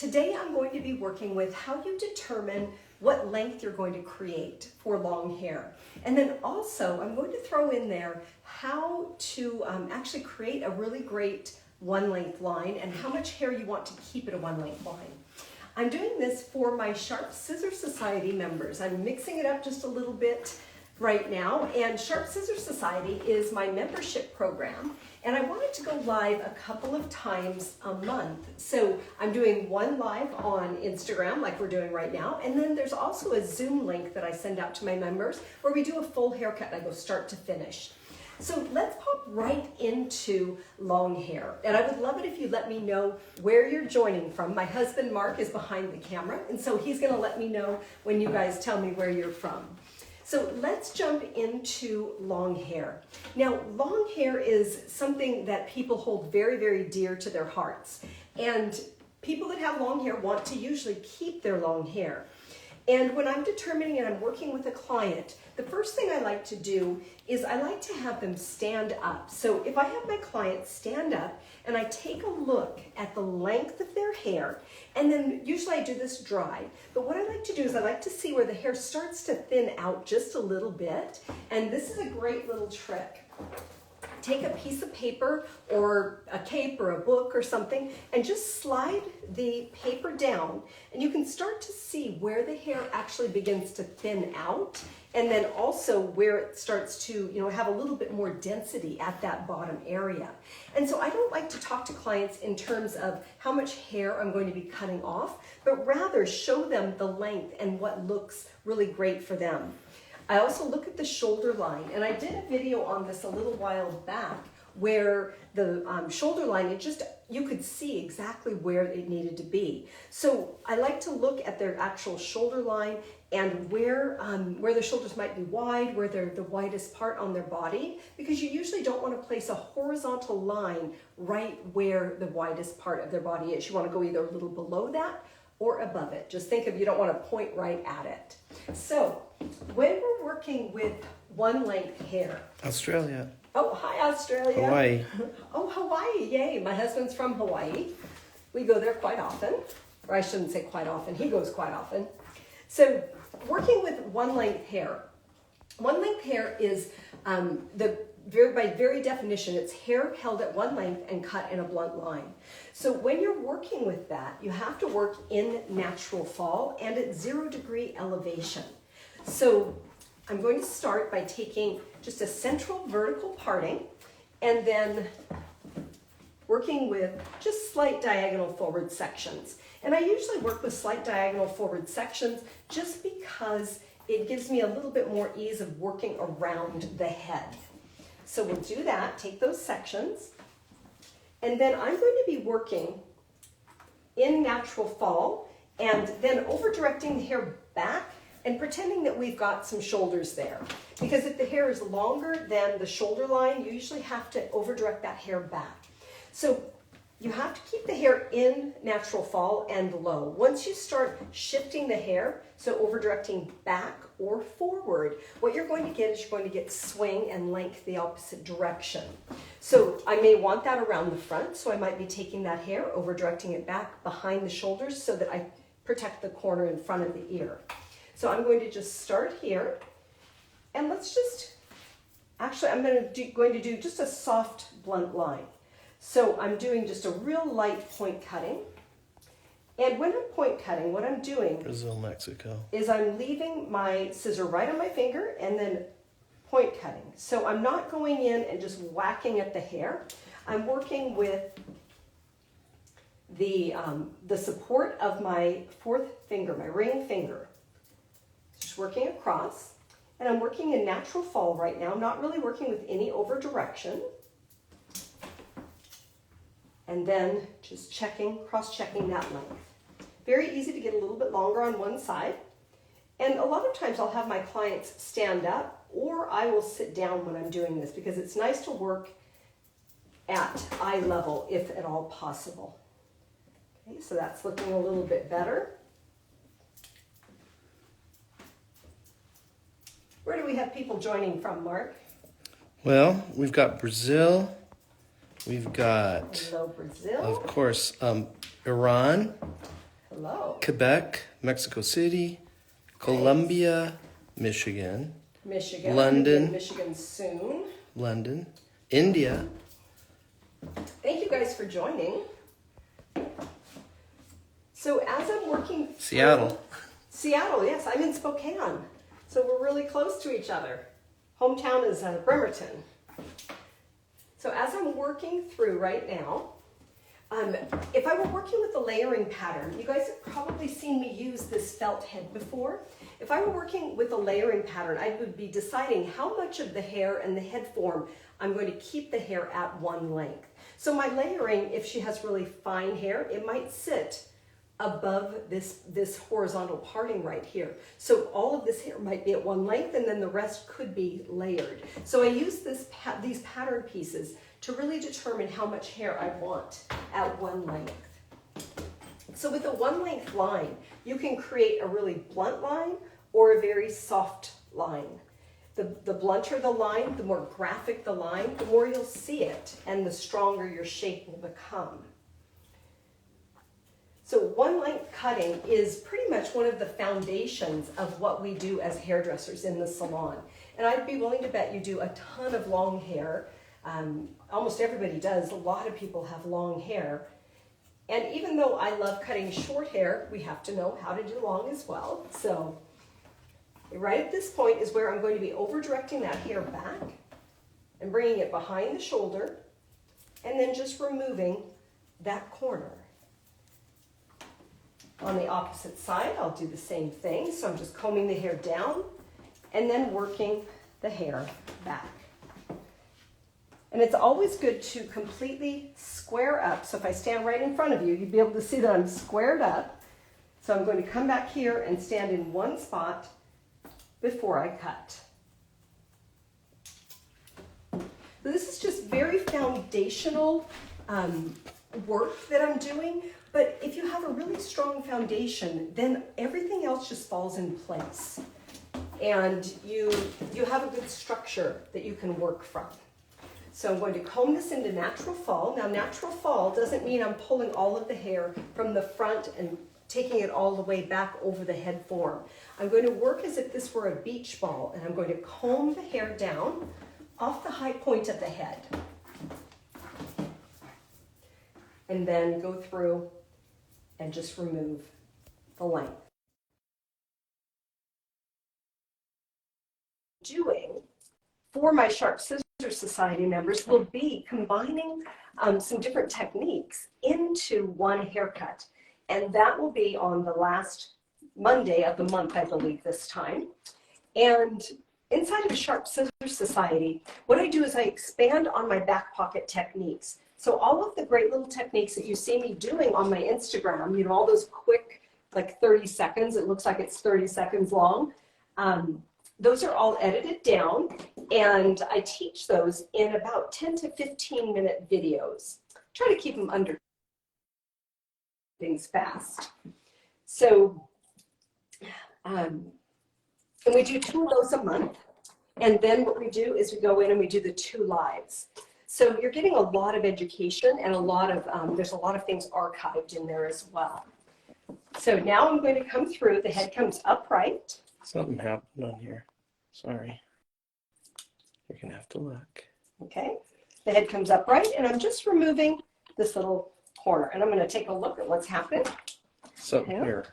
Today I'm going to be working with how you determine what length you're going to create for long hair. And then also I'm going to throw in there how to actually create a really great one length line and how much hair you want to keep at a one length line. I'm doing this for my Sharp Scissor Society members. I'm mixing it up just a little bit right now, and Sharp Scissor Society is my membership program, and I wanted to go live a couple of times a month. So I'm doing one live on Instagram like we're doing right now, and then there's also a Zoom link that I send out to my members where we do a full haircut. I go start to finish. So let's pop right into long hair. And I would love it if you let me know where you're joining from. My husband, Mark, is behind the camera, and so he's gonna let me know when you guys tell me where you're from. So let's jump into long hair. Now, long hair is something that people hold very, very dear to their hearts. And people that have long hair want to usually keep their long hair. And when I'm determining and I'm working with a client, the first thing I like to do is I like to have them stand up. So if I have my client stand up and I take a look at the length of their hair, and then usually I do this dry, but what I like to do is I like to see where the hair starts to thin out just a little bit, and this is a great little trick. Take a piece of paper or a cape or a book or something and just slide the paper down, and you can start to see where the hair actually begins to thin out, and then also where it starts to, have a little bit more density at that bottom area. And so I don't like to talk to clients in terms of how much hair I'm going to be cutting off, but rather show them the length and what looks really great for them. I also look at the shoulder line, and I did a video on this a little while back where the shoulder line, you could see exactly where it needed to be. So I like to look at their actual shoulder line and where their shoulders might be wide, where they're the widest part on their body, because you usually don't want to place a horizontal line right where the widest part of their body is. You want to go either a little below that or above it. Just think of, you don't want to point right at it. So when we're working with one length hair. Australia. Oh, hi Australia. Hawaii. Oh, Hawaii, yay. My husband's from Hawaii. We go there quite often, or I shouldn't say quite often, he goes quite often. So working with one length hair. One length hair is by very definition, it's hair held at one length and cut in a blunt line. So when you're working with that, you have to work in natural fall and at 0 degree elevation. So I'm going to start by taking just a central vertical parting and then working with just slight diagonal forward sections. And I usually work with slight diagonal forward sections just because it gives me a little bit more ease of working around the head. So we'll do that, take those sections, and then I'm going to be working in natural fall and then over directing the hair back and pretending that we've got some shoulders there. Because if the hair is longer than the shoulder line, you usually have to over direct that hair back. So you have to keep the hair in natural fall and low. Once you start shifting the hair, so over directing back or forward, what you're going to get is you're going to get swing and length the opposite direction. So I may want that around the front, so I might be taking that hair, over directing it back behind the shoulders so that I protect the corner in front of the ear. So I'm going to just start here, and let's just, actually I'm going to do just a soft blunt line. So I'm doing just a real light point cutting. And when I'm point cutting, what I'm doing Brazil, Mexico, is I'm leaving my scissor right on my finger and then point cutting. So I'm not going in and just whacking at the hair. I'm working with the support of my fourth finger, my ring finger. Just working across. And I'm working in natural fall right now. I'm not really working with any over direction. And then just checking, cross-checking that length. Very easy to get a little bit longer on one side. And a lot of times I'll have my clients stand up, or I will sit down when I'm doing this because it's nice to work at eye level if at all possible. Okay, so that's looking a little bit better. Where do we have people joining from, Mark? Well, we've got Brazil. We've got, Hello, Brazil. of course, Iran. Hello. Quebec, Mexico City, Columbia, Michigan, Michigan. London. Michigan soon. London, India. Thank you guys for joining. So as I'm working through- Seattle. Seattle, yes, I'm in Spokane. So we're really close to each other. Hometown is Bremerton. So as I'm working through right now, if I were working with the layering pattern, you guys have probably seen me use this felt head before. If I were working with a layering pattern, I would be deciding how much of the hair and the head form I'm going to keep the hair at one length. So my layering, if she has really fine hair, it might sit above this horizontal parting right here. So all of this hair might be at one length and then the rest could be layered. So I use these pattern pieces to really determine how much hair I want at one length. So with a one length line, you can create a really blunt line or a very soft line. The blunter the line, the more graphic the line, the more you'll see it and the stronger your shape will become. So one length cutting is pretty much one of the foundations of what we do as hairdressers in the salon. And I'd be willing to bet you do a ton of long hair. Almost everybody does. A lot of people have long hair. And even though I love cutting short hair, we have to know how to do long as well. So right at this point is where I'm going to be over directing that hair back and bringing it behind the shoulder and then just removing that corner. On the opposite side, I'll do the same thing. So I'm just combing the hair down and then working the hair back. And it's always good to completely square up. So if I stand right in front of you, you'd be able to see that I'm squared up. So I'm going to come back here and stand in one spot before I cut. So this is just very foundational work that I'm doing. But if you have a really strong foundation, then everything else just falls in place. And you have a good structure that you can work from. So I'm going to comb this into natural fall. Now natural fall doesn't mean I'm pulling all of the hair from the front and taking it all the way back over the head form. I'm going to work as if this were a beach ball, and I'm going to comb the hair down off the high point of the head. And then go through and just remove the length. Doing for my Sharp Scissors Society members will be combining some different techniques into one haircut. And that will be on the last Monday of the month, I believe, this time. And inside of the Sharp Scissors Society, what I do is I expand on my back pocket techniques. So all of the great little techniques that you see me doing on my Instagram, you know, all those quick, like 30 seconds, it looks like it's 30 seconds long. Those are all edited down, and I teach those in about 10 to 15 minute videos. Try to keep them under things fast. So, and we do 2 of those a month. And then what we do is we go in and we do the 2 lives. So you're getting a lot of education and a lot of, there's a lot of things archived in there as well. So now I'm going to come through, the head comes upright. Something happened on here. Sorry. You're going to have to look. Okay, the head comes upright, and I'm just removing this little corner. And I'm going to take a look at what's happening. So here.